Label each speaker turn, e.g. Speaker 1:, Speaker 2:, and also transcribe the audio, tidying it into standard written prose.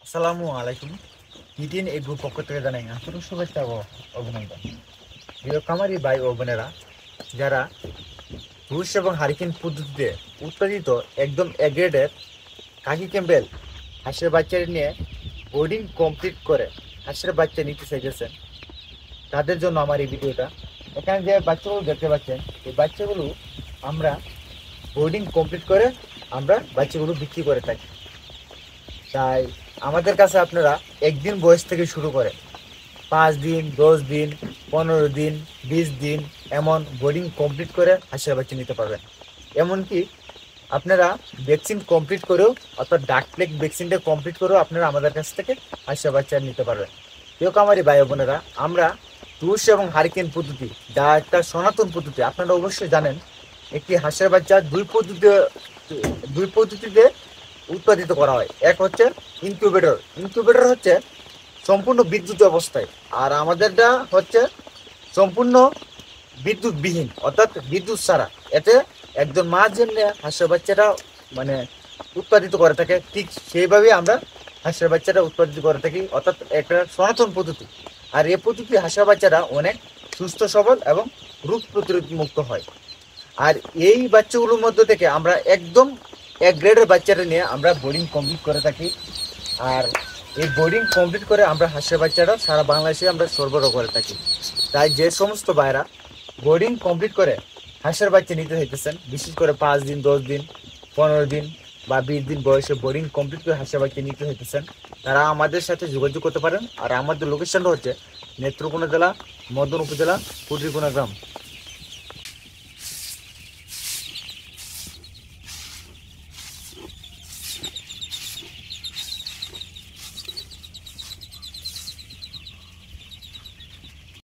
Speaker 1: আসসালামু আলাইকুম। ETN agro পক্ষ থেকে জানাই আন্তরিক শুভেচ্ছা ও অভিনন্দন। প্রিয় খামারি ভাই ও বোনেরা, যারা রুশ এবং হারিকেন পদ্ধতিতে উৎপাদিত একদম এ গ্রেডের কাকি ক্যাম্বেল হাঁসের বাচ্চা নিয়ে বোর্ডিং কমপ্লিট করে হাঁসের বাচ্চা নিতে চাইতেছেন, তাদের জন্য আমার এই ভিডিওটা। এখানে যে বাচ্চাগুলো দেখতে পাচ্ছেন, এই বাচ্চাগুলো আমরা বোর্ডিং কমপ্লিট করে আমরা বাচ্চাগুলো বিক্রি করে থাকি। তাই আমাদের কাছে আপনারা একদিন বয়স থেকে শুরু করে 5 দিন, 10 দিন, 15 দিন, 20 দিন এমন বোর্ডিং কমপ্লিট করে হাঁসের বাচ্চা নিতে পারবেন। এমনকি আপনারা ভ্যাকসিন কমপ্লিট করেও, অর্থাৎ ডাক প্লেগ ভ্যাকসিনটা কমপ্লিট করেও আপনারা আমাদের কাছ থেকে হাঁসের বাচ্চা নিতে পারবেন। কেউ কামারি ভাই বোনেরা, আমরা তুষ এবং হারিকেন পদ্ধতি, যা একটা সনাতন পদ্ধতি, আপনারা অবশ্যই জানেন। একটি হাঁসের বাচ্চা দুই পদ্ধতিতে উৎপাদিত করা হয়। এক হচ্ছে ইনকিউবেটর। ইনকিউবেটর হচ্ছে সম্পূর্ণ বিদ্যুৎ অবস্থায়, আর আমাদেরটা হচ্ছে সম্পূর্ণ বিদ্যুৎবিহীন, অর্থাৎ বিদ্যুৎ ছাড়া। এতে একজন মা যেমনি হাঁসের বাচ্চাটা মানে উৎপাদিত করে থাকে, ঠিক সেইভাবেই আমরা হাঁসের বাচ্চাটা উৎপাদিত করে থাকি, অর্থাৎ একটা সনাতন পদ্ধতি। আর এই পদ্ধতি হাঁসের বাচ্চাটা অনেক সুস্থ সবল এবং রোগ প্রতিরোধ মুক্ত হয়। আর এই বাচ্চাগুলোর মধ্যে থেকে আমরা একদম এক গ্রেডের বাচ্চাটা নিয়ে আমরা বোর্ডিং কমপ্লিট করে থাকি। আর এই বোর্ডিং কমপ্লিট করে আমরা হাঁসের বাচ্চাটা সারা বাংলাদেশে আমরা সরবরাহ করে থাকি। তাই যে সমস্ত ভাইরা বোর্ডিং কমপ্লিট করে হাঁসের বাচ্চা নিতে চাইতেছেন, বিশেষ করে 5 দিন, 10 দিন, 15 দিন বা 20 দিন বয়সে বোর্ডিং কমপ্লিট করে হাঁসের বাচ্চা নিতে চাইতেছেন, তারা আমাদের সাথে যোগাযোগ করতে পারেন। আর আমাদের লোকেশনটা হচ্ছে নেত্রকোনা জেলা, মদন উপজেলা, কুটিরকোনা গ্রাম।